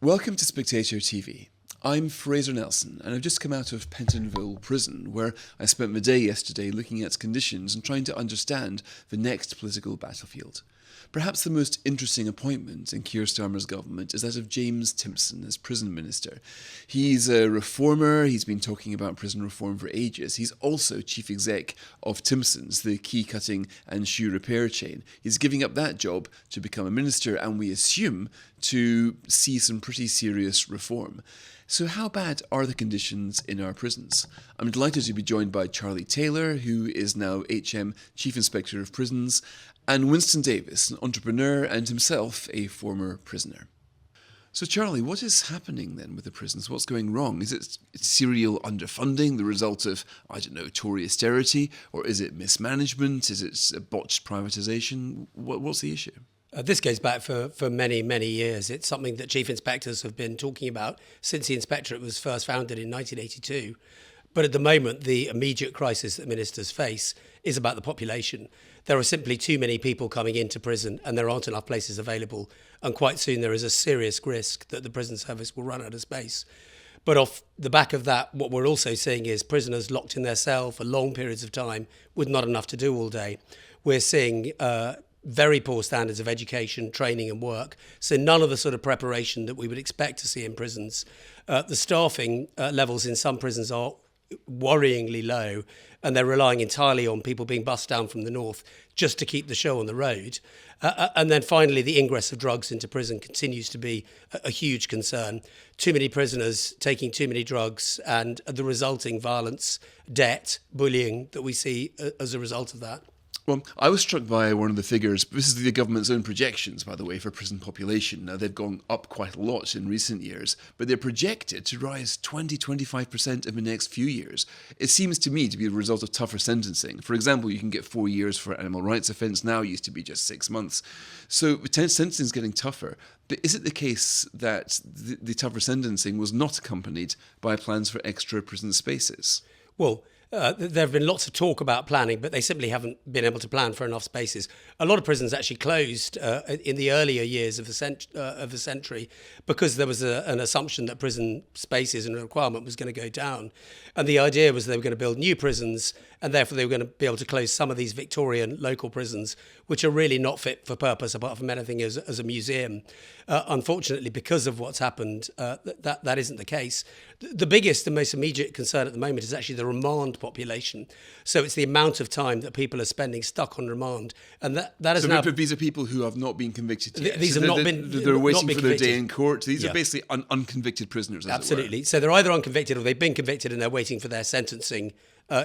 Welcome to Spectator TV. I'm Fraser Nelson, and I've just come out of Pentonville Prison, where I spent my day yesterday looking at conditions and trying to understand the next political battlefield. Perhaps the most interesting appointment in Keir Starmer's government is that of James Timpson as prison minister. He's a reformer, he's been talking about prison reform for ages. He's also chief exec of Timpson's, the key cutting and shoe repair chain. He's giving up that job to become a minister, and we assume to see some pretty serious reform. So how bad are the conditions in our prisons? I'm delighted to be joined by Charlie Taylor, who is now HM Chief Inspector of Prisons, and Winston Davis, an entrepreneur and himself a former prisoner. So Charlie, what is happening then with the prisons? What's going wrong? Is it serial underfunding, the result of, Tory austerity? Or is it mismanagement? Is it botched privatisation? What's the issue? This goes back for many, many years. It's something that chief inspectors have been talking about since the inspectorate was first founded in 1982. But at the moment, the immediate crisis that ministers face is about the population. There are simply too many people coming into prison and there aren't enough places available. And quite soon there is a serious risk that the prison service will run out of space. But off the back of that, what we're also seeing is prisoners locked in their cell for long periods of time with not enough to do all day. We're seeing very poor standards of education, training and work. So none of the sort of preparation that we would expect to see in prisons. The staffing levels in some prisons are worryingly low, and they're relying entirely on people being bussed down from the north just to keep the show on the road. And then finally, the ingress of drugs into prison continues to be a huge concern. Too many prisoners taking too many drugs and the resulting violence, debt, bullying that we see as a result of that. Well, I was struck by one of the figures. This is the government's own projections, by the way, for prison population. Now, they've gone up quite a lot in recent years, but they're projected to rise 20-25% in the next few years. It seems to me to be a result of tougher sentencing. For example, you can get 4 years for an animal rights offence, now used to be just 6 months. So sentencing is getting tougher. But is it the case that the tougher sentencing was not accompanied by plans for extra prison spaces? Well, there have been lots of talk about planning, but they simply haven't been able to plan for enough spaces. A lot of prisons actually closed in the earlier years of the century because there was an assumption that prison spaces and requirement was going to go down. And the idea was they were going to build new prisons, and therefore they were going to be able to close some of these Victorian local prisons, which are really not fit for purpose apart from anything as a museum. Unfortunately, because of what's happened, that isn't the case. The biggest and most immediate concern at the moment is actually the remand population. So it's the amount of time that people are spending stuck on remand, and that is now. But these are people who have not been convicted yet. These have not been. They're waiting for their convicted. Day in court. These are basically unconvicted prisoners. Absolutely. So they're either unconvicted or they've been convicted and they're waiting for their sentencing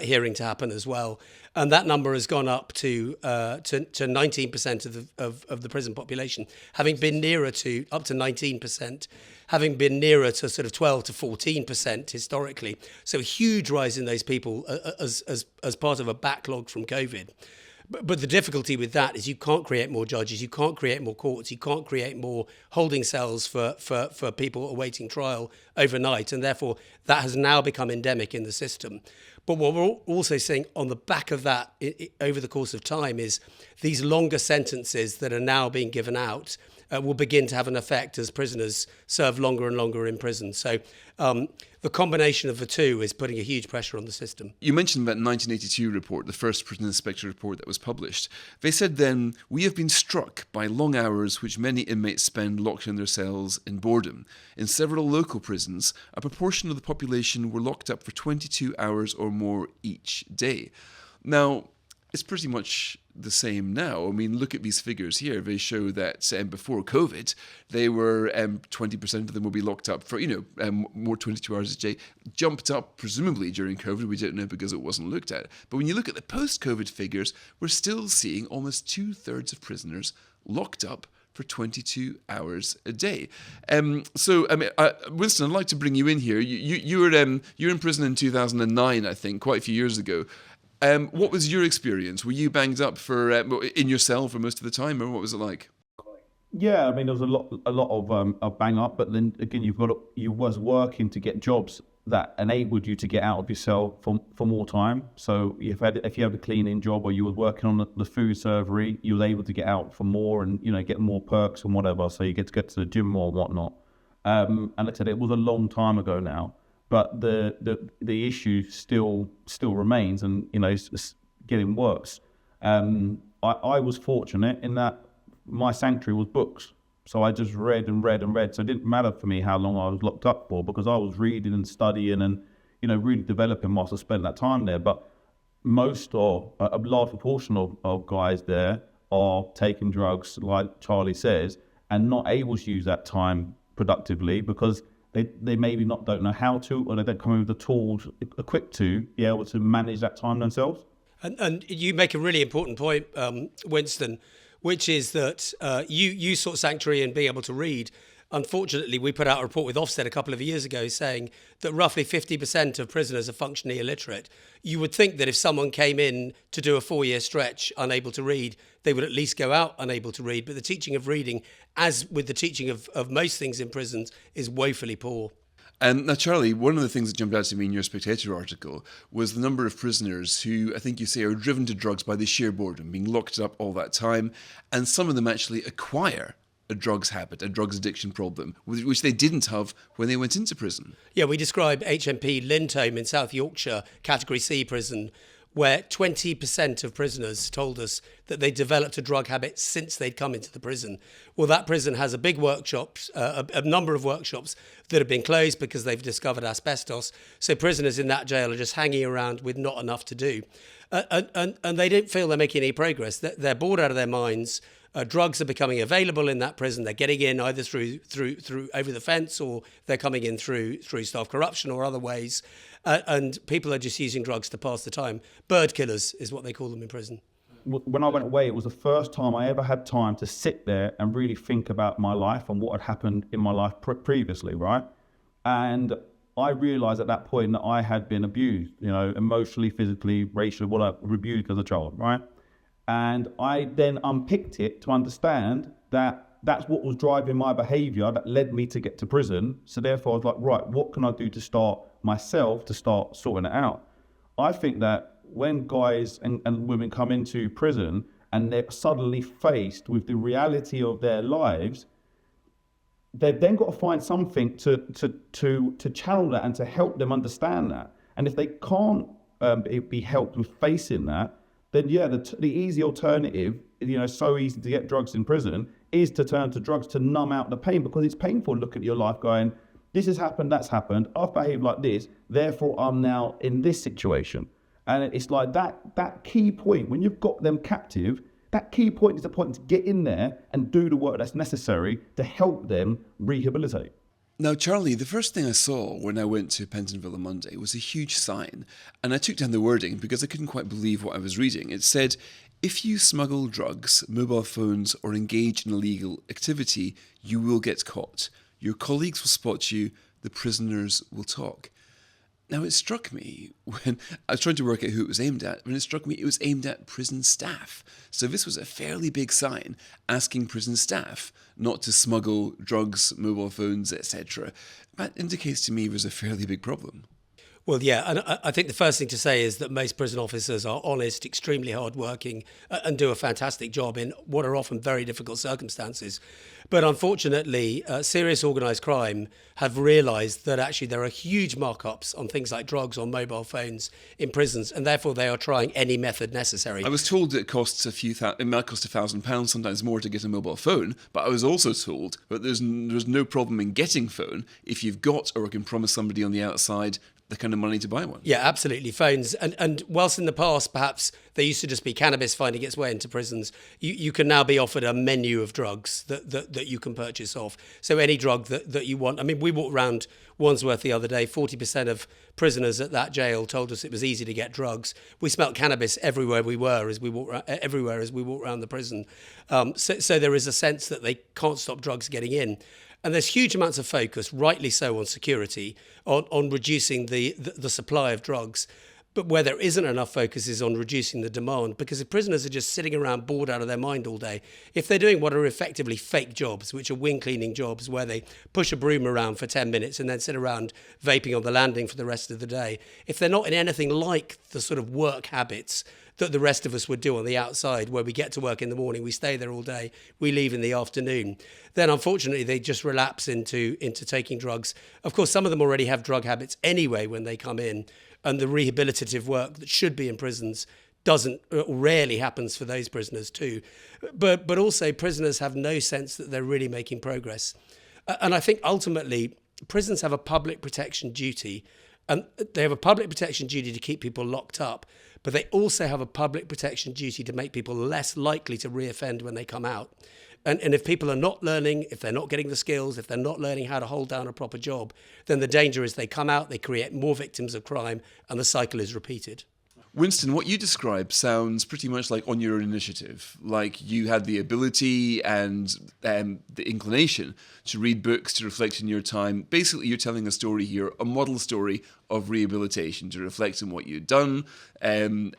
hearing to happen as well. And that number has gone up to 19% of the prison population, having been nearer to up to 19%, having been nearer to sort of 12 to 14% historically. So a huge rise in those people as part of a backlog from COVID. But the difficulty with that is you can't create more judges, you can't create more courts, you can't create more holding cells for people awaiting trial overnight, and therefore that has now become endemic in the system. But what we're also seeing on the back of that over the course of time is these longer sentences that are now being given out will begin to have an effect as prisoners serve longer and longer in prison. So the combination of the two is putting a huge pressure on the system. You mentioned that 1982 report, the first prison inspector report that was published. They said then, we have been struck by long hours which many inmates spend locked in their cells in boredom. In several local prisons, a proportion of the population were locked up for 22 hours or more each day. Now, it's pretty much the same now. I mean, look at these figures here. They show that before COVID, they were 20% of them will be locked up for, more 22 hours a day. Jumped up, presumably, during COVID. We don't know because it wasn't looked at. But when you look at the post-COVID figures, we're still seeing almost 2/3 of prisoners locked up for 22 hours a day. Winston, I'd like to bring you in here. You were in prison in 2009, I think, quite a few years ago. What was your experience? Were you banged up for in your cell for most of the time, or what was it like? Yeah, I mean, there was a lot of bang up, but then again, you was working to get jobs that enabled you to get out of your cell for more time. So if you had a cleaning job or you were working on the food servery, you were able to get out for more and get more perks and whatever. So you get to the gym more and whatnot. And like I said, it was a long time ago now, but the issue still remains, and it's getting worse. I was fortunate in that my sanctuary was books, so I just read and read and read. So it didn't matter for me how long I was locked up for, because I was reading and studying and really developing whilst I spent that time there. But most or a large proportion of guys there are taking drugs, like Charlie says, and not able to use that time productively because they maybe don't know how to, or they don't come in with the tools equipped to be able to manage that time themselves. And you make a really important point, Winston, which is that you sought sanctuary and being able to read. Unfortunately, we put out a report with Ofsted a couple of years ago saying that roughly 50% of prisoners are functionally illiterate. You would think that if someone came in to do a 4-year stretch unable to read, they would at least go out unable to read. But the teaching of reading, as with the teaching of most things in prisons, is woefully poor. Now, Charlie, one of the things that jumped out to me in your Spectator article was the number of prisoners who, I think you say, are driven to drugs by the sheer boredom, being locked up all that time, and some of them actually acquire a drugs habit, a drugs addiction problem, which they didn't have when they went into prison. Yeah, we describe HMP Lindholm in South Yorkshire, Category C prison, where 20% of prisoners told us that they developed a drug habit since they'd come into the prison. Well, that prison has a big workshops, a number of workshops that have been closed because they've discovered asbestos. So prisoners in that jail are just hanging around with not enough to do. And they don't feel they're making any progress. They're bored out of their minds. Drugs are becoming available in that prison. They're getting in either through over the fence, or they're coming in through staff corruption or other ways. And people are just using drugs to pass the time. Bird killers is what they call them in prison. When I went away, it was the first time I ever had time to sit there and really think about my life and what had happened in my life previously, right? And I realised at that point that I had been abused, emotionally, physically, racially, abused as a child, right? And I then unpicked it to understand that that's what was driving my behaviour that led me to get to prison. So therefore I was like, right, what can I do to start sorting it out? I think that when guys and women come into prison and they're suddenly faced with the reality of their lives, they've then got to find something to channel that and to help them understand that. And if they can't be helped with facing that, then the easy alternative, so easy to get drugs in prison, is to turn to drugs to numb out the pain, because it's painful to look at your life going, this has happened, that's happened, I've behaved like this, therefore I'm now in this situation. And it's like that key point, when you've got them captive, that key point is the point to get in there and do the work that's necessary to help them rehabilitate. Now, Charlie, the first thing I saw when I went to Pentonville on Monday was a huge sign, and I took down the wording because I couldn't quite believe what I was reading. It said, if you smuggle drugs, mobile phones, or engage in illegal activity, you will get caught. Your colleagues will spot you, the prisoners will talk. Now, it struck me when I was trying to work out who it was aimed at, when it struck me it was aimed at prison staff. So this was a fairly big sign asking prison staff not to smuggle drugs, mobile phones, etc. That indicates to me there's a fairly big problem. Well, yeah, and I think the first thing to say is that most prison officers are honest, extremely hardworking, and do a fantastic job in what are often very difficult circumstances. But unfortunately, serious organised crime have realised that actually there are huge markups on things like drugs on mobile phones in prisons, and therefore they are trying any method necessary. I was told it costs it might cost £1,000, sometimes more, to get a mobile phone, but I was also told that there's no problem in getting phone if you've got or can promise somebody on the outside the kind of money to buy one. Yeah, absolutely. Phones. And whilst in the past, perhaps there used to just be cannabis finding its way into prisons, you can now be offered a menu of drugs that you can purchase off. So any drug that you want. I mean, we walked around Wandsworth the other day. 40% of prisoners at that jail told us it was easy to get drugs. We smelt cannabis everywhere we were as we walked around the prison. So there is a sense that they can't stop drugs getting in. And there's huge amounts of focus, rightly so, on security, on reducing the supply of drugs. But where there isn't enough focus is on reducing the demand, because if prisoners are just sitting around bored out of their mind all day, if they're doing what are effectively fake jobs, which are wing cleaning jobs where they push a broom around for 10 minutes and then sit around vaping on the landing for the rest of the day, if they're not in anything like the sort of work habits that the rest of us would do on the outside, where we get to work in the morning, we stay there all day, we leave in the afternoon, then unfortunately they just relapse into taking drugs. Of course, some of them already have drug habits anyway when they come in, and the rehabilitative work that should be in prisons doesn't, rarely happens for those prisoners too. But also prisoners have no sense that they're really making progress. And I think ultimately prisons have a public protection duty, and they have a public protection duty to keep people locked up, but they also have a public protection duty to make people less likely to reoffend when they come out. And if people are not learning, if they're not getting the skills, if they're not learning how to hold down a proper job, then the danger is they come out, they create more victims of crime, and the cycle is repeated. Winston, what you describe sounds pretty much like on your own initiative. Like you had the ability and the inclination to read books, to reflect on your time. Basically, you're telling a story here, a model story of rehabilitation, to reflect on what you've done and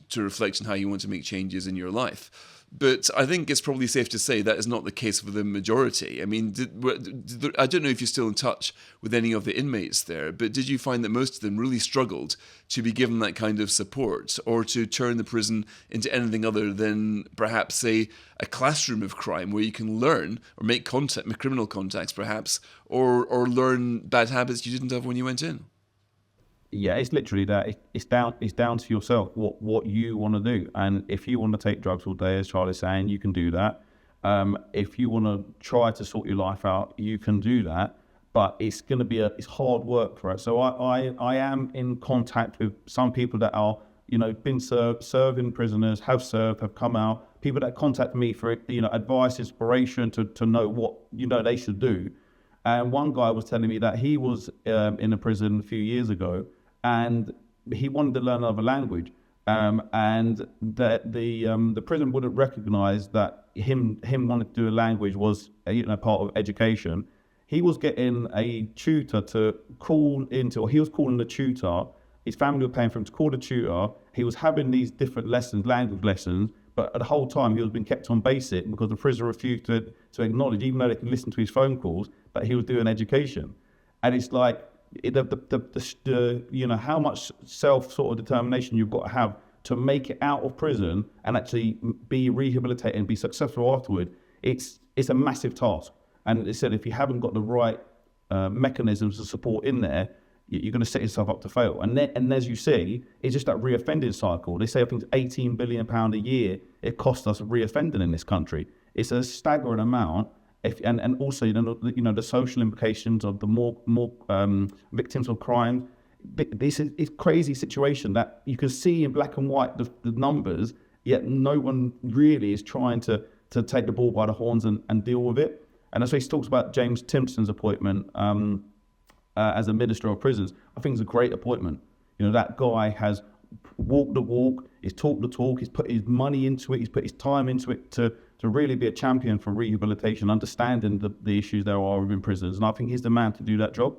to reflect on how you want to make changes in your life. But I think it's probably safe to say that is not the case for the majority. I mean, I don't know if you're still in touch with any of the inmates there, but did you find that most of them really struggled to be given that kind of support, or to turn the prison into anything other than perhaps, say, a classroom of crime where you can learn or make criminal contacts perhaps, or learn bad habits you didn't have when you went in? Yeah, it's literally that. It's down to yourself what you want to do. And if you want to take drugs all day, as Charlie's saying, you can do that. If you want to try to sort your life out, you can do that. But it's going to be it's hard work for us. So I am in contact with some people that are, been serving prisoners, have served, have come out. People that contact me for, advice, inspiration to know what, they should do. And one guy was telling me that he was in a prison a few years ago, and he wanted to learn another language, and that the prison wouldn't recognise that him wanting to do a language was part of education. He was getting a tutor to call into, or he was calling the tutor. His family were paying for him to call the tutor. He was having these different lessons, language lessons, but the whole time he was being kept on basic because the prison refused to acknowledge, even though they could listen to his phone calls, that he was doing education. And it's like how much self sort of determination you've got to have to make it out of prison and actually be rehabilitated and be successful afterward. It's a massive task. And they said if you haven't got the right mechanisms of support in there, you're going to set yourself up to fail. And as you see, it's just that reoffending cycle. They say I think it's £18 billion a year it costs us reoffending in this country. It's a staggering amount. And also, the social implications of the more victims of crime. This is crazy situation that you can see in black and white the numbers, yet no one really is trying to take the ball by the horns and deal with it. And that's why he talks about James Timpson's appointment as a Minister of Prisons. I think it's a great appointment. That guy has walked the walk, he's talked the talk, he's put his money into it, he's put his time into it to really be a champion for rehabilitation, understanding the issues there are within prisons. And I think he's the man to do that job.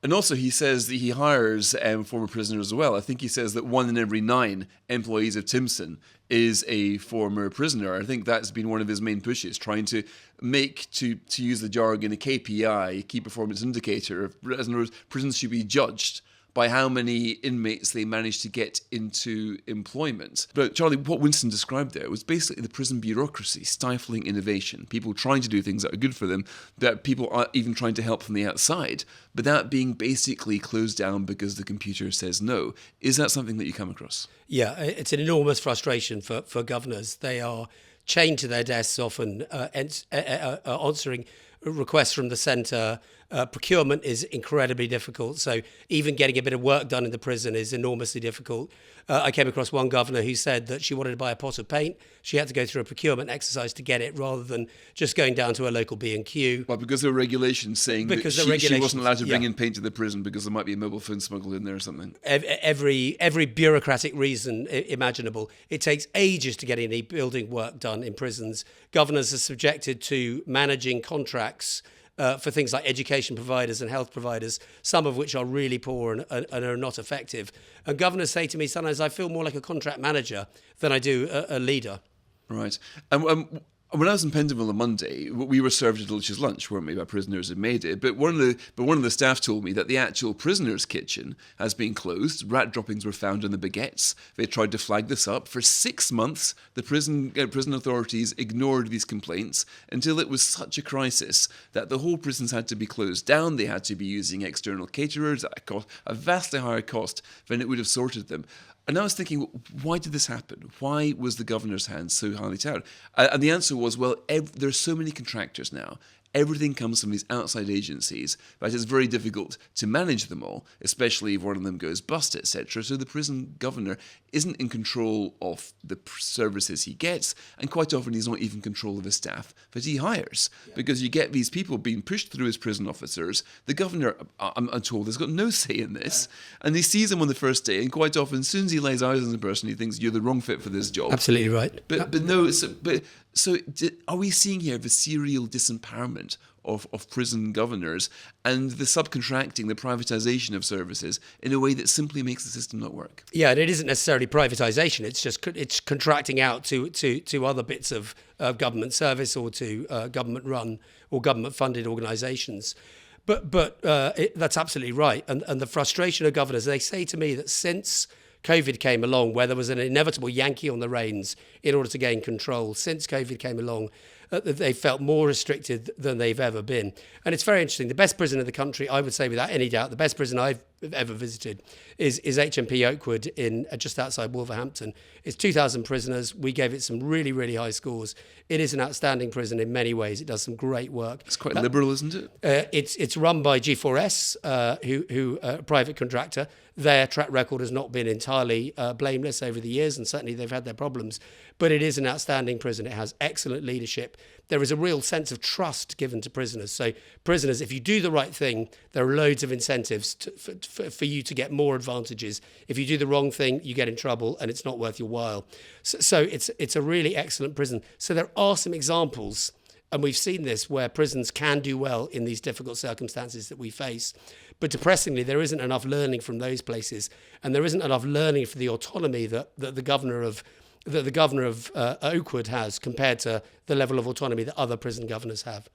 And also he says that he hires former prisoners as well. I think he says that 1 in every 9 employees of Timpson is a former prisoner. I think that's been one of his main pushes, trying to make, to use the jargon, a KPI, a key performance indicator. In other words, prisons should be judged by how many inmates they manage to get into employment. But Charlie, what Winston described there was basically the prison bureaucracy stifling innovation, people trying to do things that are good for them, that people are even trying to help from the outside, but that being basically closed down because the computer says no. Is that something that you come across? Yeah, it's an enormous frustration for governors. They are chained to their desks often, answering requests from the centre. Procurement is incredibly difficult, so even getting a bit of work done in the prison is enormously difficult. I came across one governor who said that she wanted to buy a pot of paint. She had to go through a procurement exercise to get it, rather than just going down to a local B&Q. Well, because there were regulations saying that she wasn't allowed to bring in paint to the prison because there might be a mobile phone smuggled in there or something. Every bureaucratic reason imaginable. It takes ages to get any building work done in prisons. Governors are subjected to managing contracts for things like education providers and health providers, some of which are really poor and are not effective. And governors say to me, sometimes I feel more like a contract manager than I do a leader. Right. When I was in Pentonville on Monday, we were served a delicious lunch, weren't we, by prisoners who made it. But one of the staff told me that the actual prisoners' kitchen has been closed. Rat droppings were found on the baguettes. They tried to flag this up. For 6 months, the prison authorities ignored these complaints until it was such a crisis that the whole prisons had to be closed down. They had to be using external caterers at a vastly higher cost than it would have sorted them. And I was thinking, why did this happen? Why was the governor's hand so highly touted? And the answer was, well, there's so many contractors now. Everything comes from these outside agencies, but it's very difficult to manage them all, especially if one of them goes bust, etc. So the prison governor isn't in control of the services he gets, and quite often he's not even in control of the staff that he hires. Because you get these people being pushed through his prison officers. The governor, I'm told, has got no say in this, and he sees them on the first day, and quite often, as soon as he lays eyes on the person, he thinks, you're the wrong fit for this job. Absolutely right. So are we seeing here the serial disempowerment of prison governors and the subcontracting, the privatisation of services in a way that simply makes the system not work? Yeah, and it isn't necessarily privatisation. It's contracting out to other bits of government service or to government-run or government-funded organisations. But that's absolutely right. And the frustration of governors, they say to me that since COVID came along, where there was an inevitable Yankee on the reins in order to gain control, since COVID came along, they felt more restricted than they've ever been. And it's very interesting. The best prison in the country, I would say without any doubt, the best prison I've ever visited is HMP Oakwood in just outside Wolverhampton. It's 2,000 prisoners. We gave it some really, really high scores. It is an outstanding prison in many ways. It does some great work. It's quite liberal, isn't it? It's run by G4S, who a private contractor. Their track record has not been entirely blameless over the years, and certainly they've had their problems. But it is an outstanding prison. It has excellent leadership. There is a real sense of trust given to prisoners. So prisoners, if you do the right thing, there are loads of incentives for you to get more advantages. If you do the wrong thing, you get in trouble and it's not worth your while. So it's a really excellent prison. So there are some examples, and we've seen this, where prisons can do well in these difficult circumstances that we face. But depressingly, there isn't enough learning from those places, and there isn't enough learning for the autonomy that the governor of Oakwood has compared to the level of autonomy that other prison governors have.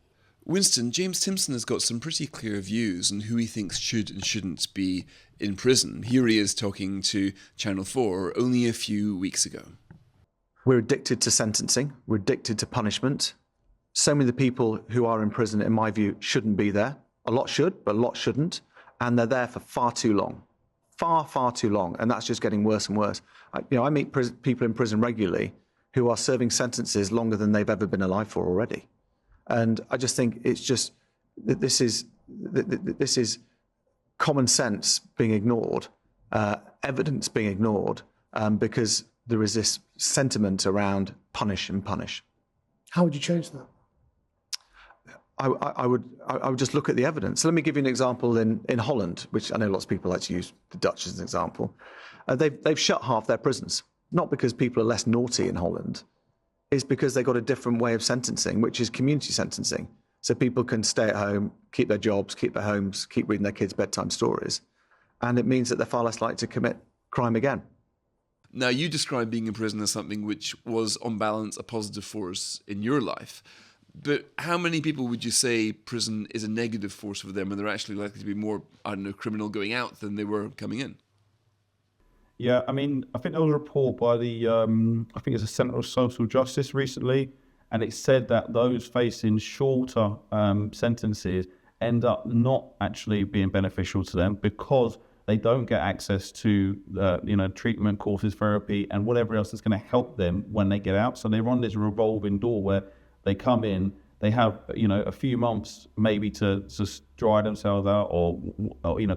Winston, James Timpson has got some pretty clear views on who he thinks should and shouldn't be in prison. Here he is talking to Channel 4 only a few weeks ago. We're addicted to sentencing. We're addicted to punishment. So many of the people who are in prison, in my view, shouldn't be there. A lot should, but a lot shouldn't. And they're there for far too long. Far too long. And that's just getting worse and worse. I meet people in prison regularly who are serving sentences longer than they've ever been alive for already. And I just think it's just, this is common sense being ignored, evidence being ignored, because there is this sentiment around punish and punish. How would you change that? I would just look at the evidence. So let me give you an example in Holland, which I know lots of people like to use the Dutch as an example. They've shut half their prisons, not because people are less naughty in Holland, it's because they've got a different way of sentencing, which is community sentencing. So people can stay at home, keep their jobs, keep their homes, keep reading their kids' bedtime stories. And it means that they're far less likely to commit crime again. Now, you describe being in prison as something which was, on balance, a positive force in your life. But how many people would you say prison is a negative force for them and they're actually likely to be more, criminal going out than they were coming in? Yeah, I mean, I think there was a report by the, I think it's the Centre of Social Justice recently, and it said that those facing shorter sentences end up not actually being beneficial to them because they don't get access to, treatment, courses, therapy, and whatever else that's going to help them when they get out. So they're on this revolving door where they come in, they have, a few months maybe to dry themselves out or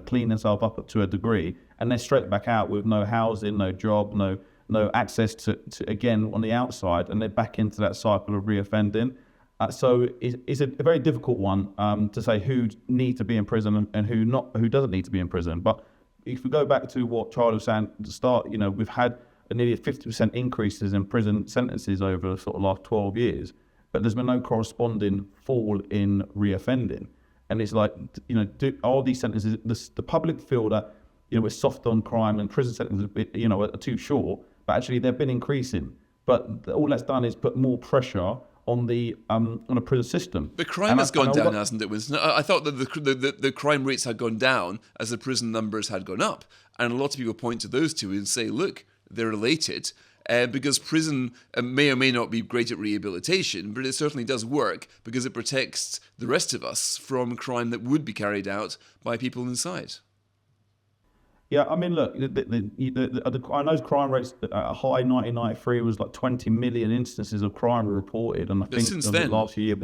clean themselves up to a degree, and they're straight back out with no housing, no job, no access to again on the outside, and they're back into that cycle of reoffending. So it's a very difficult one to say who needs to be in prison and who doesn't need to be in prison. But if we go back to what Charlie was saying at the start, we've had nearly 50% increases in prison sentences over the sort of last 12 years. But there's been no corresponding fall in reoffending. And it's like, all these sentences, the public feel that, we're soft on crime and prison sentences, are too short, but actually they've been increasing. But all that's done is put more pressure on the prison system. But crime has gone down, hasn't it, Winston? I thought that the crime rates had gone down as the prison numbers had gone up. And a lot of people point to those two and say, look, they're related. Because prison may or may not be great at rehabilitation, but it certainly does work because it protects the rest of us from crime that would be carried out by people inside. Yeah, I mean, look, I know crime rates at a high 1993 was like 20 million instances of crime were reported, and I think since then, last year,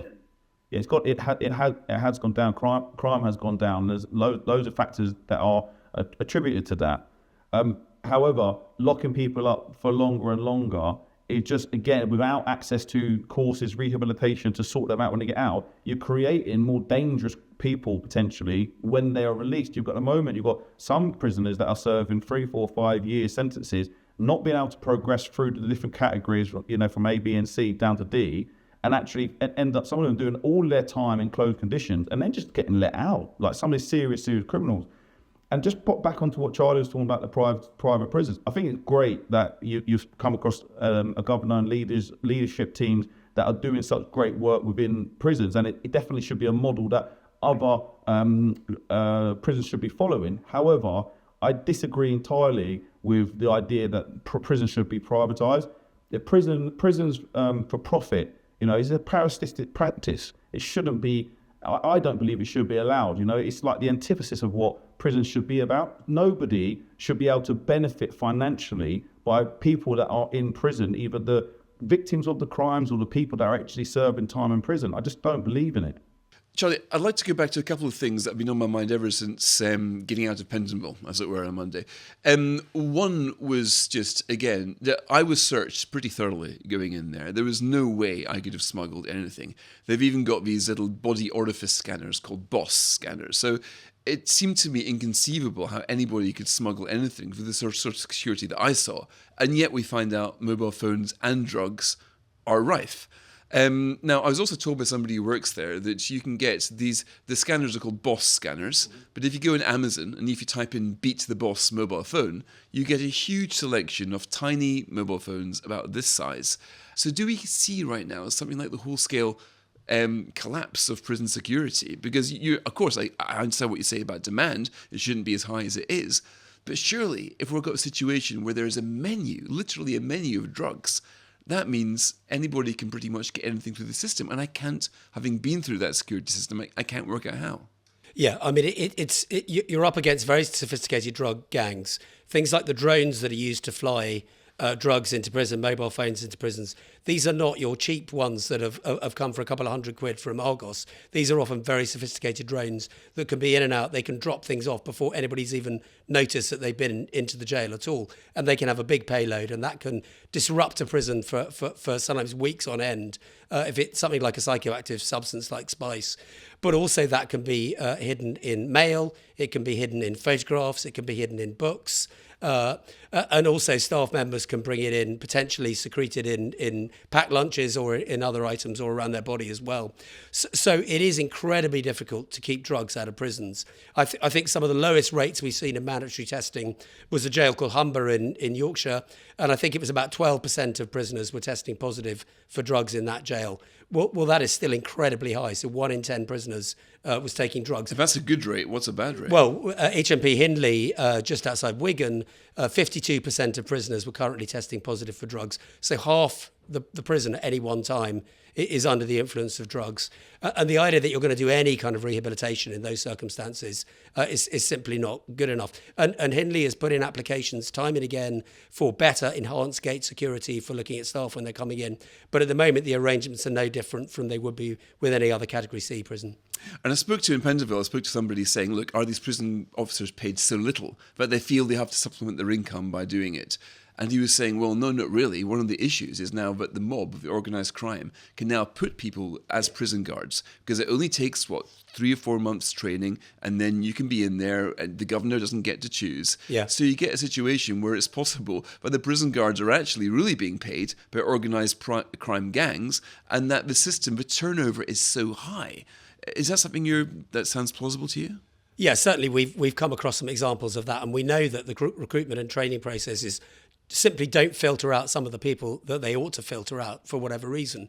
yeah, it has gone down. Crime has gone down. There's loads of factors that are attributed to that. However, locking people up for longer and longer, it just, again, without access to courses, rehabilitation to sort them out when they get out, you're creating more dangerous people potentially when they are released. You've got some prisoners that are serving 3, 4, 5 year sentences, not being able to progress through the different categories, from A, B, and C down to D, and actually end up, some of them doing all their time in closed conditions and then just getting let out, like some of these serious criminals. And just put back onto what Charlie was talking about, the private prisons. I think it's great that you've come across a governor and leadership teams that are doing such great work within prisons, and it definitely should be a model that other prisons should be following. However, I disagree entirely with the idea that prisons should be privatised. The prisons for profit, is a parasitic practice. It shouldn't be. I don't believe it should be allowed. It's like the antithesis of what prisons should be about. Nobody should be able to benefit financially by people that are in prison, either the victims of the crimes or the people that are actually serving time in prison. I just don't believe in it. Charlie, I'd like to go back to a couple of things that have been on my mind ever since getting out of Pentonville, as it were, on Monday. One was just, again, that I was searched pretty thoroughly going in there. There was no way I could have smuggled anything. They've even got these little body orifice scanners called BOSS scanners. So it seemed to me inconceivable how anybody could smuggle anything for the sort of security that I saw. And yet we find out mobile phones and drugs are rife. Now, I was also told by somebody who works there that you can get the scanners are called BOSS scanners, but if you go on Amazon and if you type in Beat the Boss mobile phone, you get a huge selection of tiny mobile phones about this size. So do we see right now something like the whole-scale collapse of prison security? Because, of course, I understand what you say about demand. It shouldn't be as high as it is. But surely, if we've got a situation where there is a menu, literally a menu of drugs, that means anybody can pretty much get anything through the system. And I can't, having been through that security system, I can't work out how. Yeah, I mean, you're up against very sophisticated drug gangs. Things like the drones that are used to fly drugs into prison, mobile phones into prisons. These are not your cheap ones that have come for a couple of £100 from Argos. These are often very sophisticated drones that can be in and out. They can drop things off before anybody's even noticed that they've been into the jail at all. And they can have a big payload, and that can disrupt a prison for sometimes weeks on end if it's something like a psychoactive substance like spice. But also that can be hidden in mail, it can be hidden in photographs, it can be hidden in books. And also staff members can bring it in, potentially secreted in packed lunches or in other items or around their body as well. So it is incredibly difficult to keep drugs out of prisons. I think some of the lowest rates we've seen in mandatory testing was a jail called Humber in Yorkshire, and I think it was about 12% of prisoners were testing positive for drugs in that jail. Well, that is still incredibly high. So 1 in 10 prisoners was taking drugs. If that's a good rate, what's a bad rate? Well, HMP Hindley, just outside Wigan, 52% of prisoners were currently testing positive for drugs. So half the prison at any one time is under the influence of drugs. And the idea that you're going to do any kind of rehabilitation in those circumstances is simply not good enough. And Hindley has put in applications time and again for better enhanced gate security for looking at staff when they're coming in. But at the moment, the arrangements are no different from they would be with any other Category C prison. And I spoke to somebody saying, look, are these prison officers paid so little that they feel they have to supplement their income by doing it? And he was saying, well, no, not really. One of the issues is now that the mob of the organised crime can now put people as prison guards because it only takes, 3 or 4 months training, and then you can be in there and the governor doesn't get to choose. Yeah. So you get a situation where it's possible that the prison guards are actually really being paid by organised crime gangs, and that the system, the turnover is so high. Is that something that sounds plausible to you? Yeah, certainly we've come across some examples of that, and we know that the recruitment and training processes simply don't filter out some of the people that they ought to filter out for whatever reason.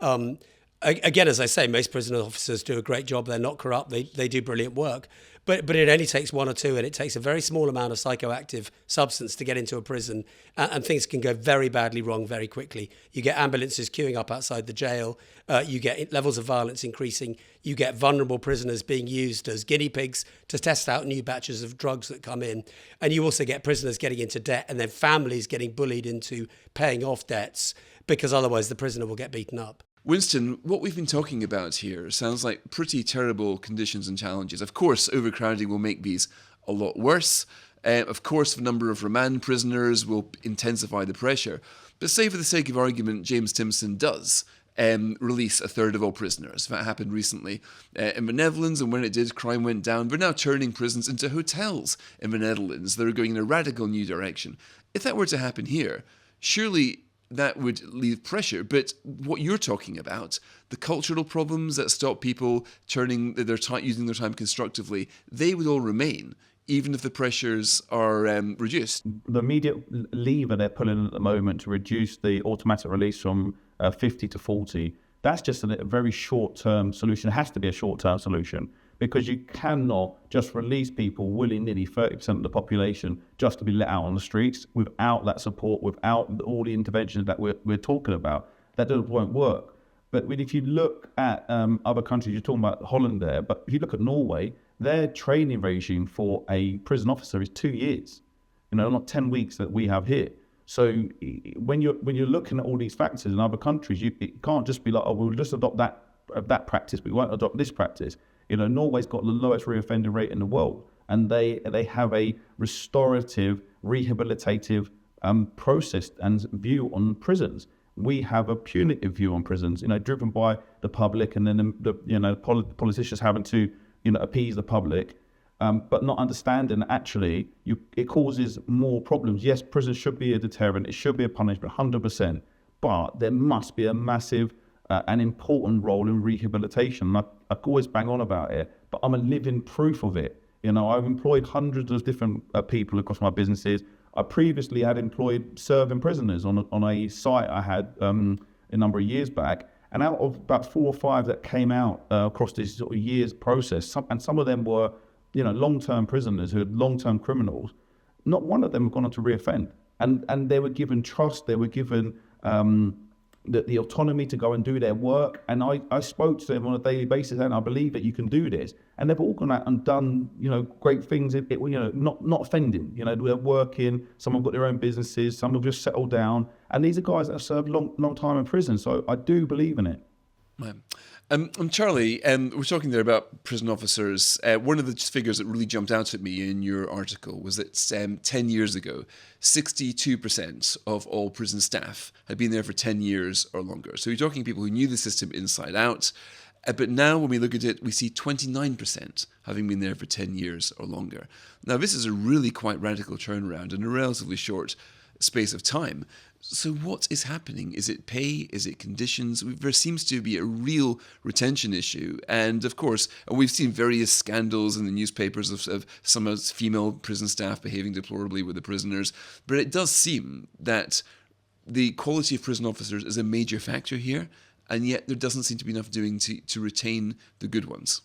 Again, as I say, most prison officers do a great job. They're not corrupt. They do brilliant work. But it only takes one or two, and it takes a very small amount of psychoactive substance to get into a prison, and things can go very badly wrong very quickly. You get ambulances queuing up outside the jail. You get levels of violence increasing. You get vulnerable prisoners being used as guinea pigs to test out new batches of drugs that come in. And you also get prisoners getting into debt, and then families getting bullied into paying off debts, because otherwise the prisoner will get beaten up. Winston, what we've been talking about here sounds like pretty terrible conditions and challenges. Of course, overcrowding will make these a lot worse. Of course, the number of remand prisoners will intensify the pressure. But say for the sake of argument, James Timpson does release a third of all prisoners. That happened recently in the Netherlands, and when it did, crime went down. We're now turning prisons into hotels in the Netherlands. They're going in a radical new direction. If that were to happen here, surely that would leave pressure. But what you're talking about, the cultural problems that stop people turning their time, using their time constructively, they would all remain, even if the pressures are reduced. The immediate lever they're pulling at the moment to reduce the automatic release from 50 to 40, that's just a very short-term solution. It has to be a short-term solution, because you cannot just release people willy-nilly, 30% of the population, just to be let out on the streets without that support, without all the interventions that we're talking about. That won't work. But if you look at other countries, you're talking about Holland there, but if you look at Norway, their training regime for a prison officer is 2 years, not 10 weeks that we have here. So when you're looking at all these factors in other countries, it can't just be like, oh, we'll just adopt that practice, but we won't adopt this practice. Norway's got the lowest reoffending rate in the world, and they have a restorative, rehabilitative process and view on prisons. We have a punitive view on prisons, driven by the public, and then the politicians having to appease the public, but not understanding that actually it causes more problems. Yes, prison should be a deterrent, it should be a punishment, 100%, but there must be a massive an important role in rehabilitation. I always bang on about it, but I'm a living proof of it. I've employed hundreds of different people across my businesses. I previously had employed serving prisoners on a site I had a number of years back, and out of about 4 or 5 that came out across this sort of years process, some of them were long-term prisoners who had long-term criminals. Not one of them have gone on to reoffend, and they were given trust. They were given the autonomy to go and do their work. And I spoke to them on a daily basis, and I believe that you can do this. And they've all gone out and done, great things, not offending. They're working, some have got their own businesses, some have just settled down. And these are guys that have served long time in prison. So I do believe in it. Right. Charlie, we're talking there about prison officers. One of the figures that really jumped out at me in your article was that 10 years ago, 62% of all prison staff had been there for 10 years or longer. So you're talking people who knew the system inside out. But now when we look at it, we see 29% having been there for 10 years or longer. Now, this is a really quite radical turnaround in a relatively short space of time. So what is happening? Is it pay? Is it conditions? There seems to be a real retention issue. And of course, we've seen various scandals in the newspapers of some of female prison staff behaving deplorably with the prisoners. But it does seem that the quality of prison officers is a major factor here. And yet there doesn't seem to be enough doing to retain the good ones.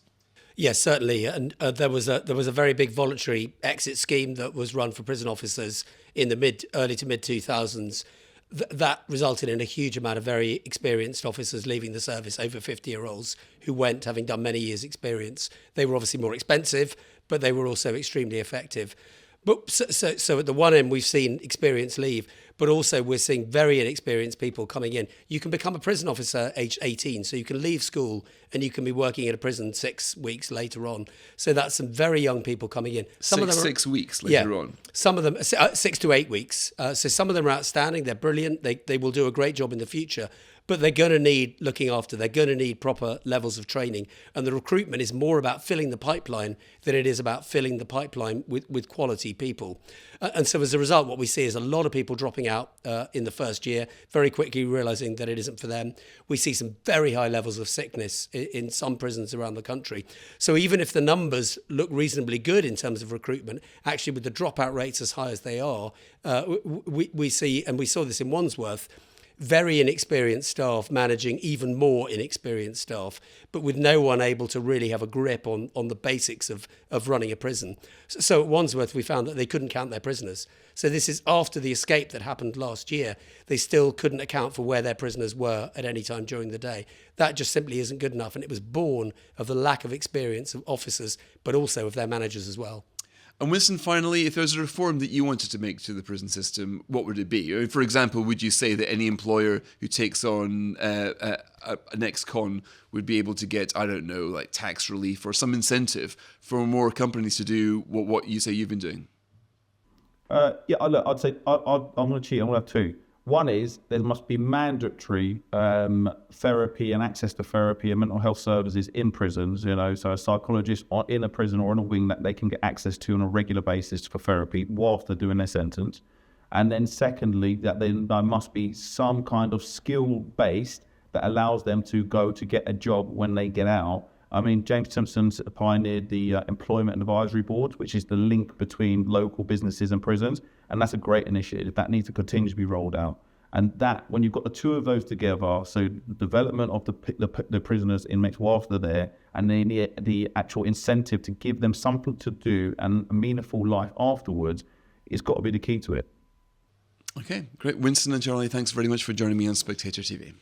Yes, certainly. And there was a very big voluntary exit scheme that was run for prison officers in the early to mid 2000s. That resulted in a huge amount of very experienced officers leaving the service, over 50-year-olds who went having done many years' experience. They were obviously more expensive, but they were also extremely effective. But so at the one end, we've seen experience leave, but also we're seeing very inexperienced people coming in. You can become a prison officer aged 18, so you can leave school and you can be working in a prison 6 weeks later on. So that's some very young people coming in. Some of them 6 weeks later on. Some of them 6 to 8 weeks. So some of them are outstanding. They're brilliant. They will do a great job in the future. But they're going to need looking after. They're going to need proper levels of training. And the recruitment is more about filling the pipeline than it is about filling the pipeline with quality people. And so as a result, what we see is a lot of people dropping out in the first year, very quickly realising that it isn't for them. We see some very high levels of sickness in some prisons around the country. So even if the numbers look reasonably good in terms of recruitment, actually with the dropout rates as high as they are, we see, and we saw this in Wandsworth, very inexperienced staff managing even more inexperienced staff, but with no one able to really have a grip on the basics of running a prison. So at Wandsworth, we found that they couldn't count their prisoners. So this is after the escape that happened last year. They still couldn't account for where their prisoners were at any time during the day. That just simply isn't good enough. And it was born of the lack of experience of officers, but also of their managers as well. And Winston, finally, if there's a reform that you wanted to make to the prison system, what would it be? For example, would you say that any employer who takes on an ex-con would be able to get, I don't know, like tax relief or some incentive for more companies to do what you say you've been doing? Look, I'd say I'm going to cheat. I'm going to have two. One is there must be mandatory therapy and access to therapy and mental health services in prisons, so a psychologist in a prison or in a wing that they can get access to on a regular basis for therapy whilst they're doing their sentence. And then secondly, that there must be some kind of skill-based that allows them to go to get a job when they get out. I mean, James Timpson pioneered the Employment Advisory Board, which is the link between local businesses and prisons. And that's a great initiative that needs to continue to be rolled out. And that, when you've got the two of those together, so the development of the prisoners inmates whilst they're there, and then the actual incentive to give them something to do and a meaningful life afterwards, it's got to be the key to it. Okay, great. Winston and Charlie, thanks very much for joining me on Spectator TV.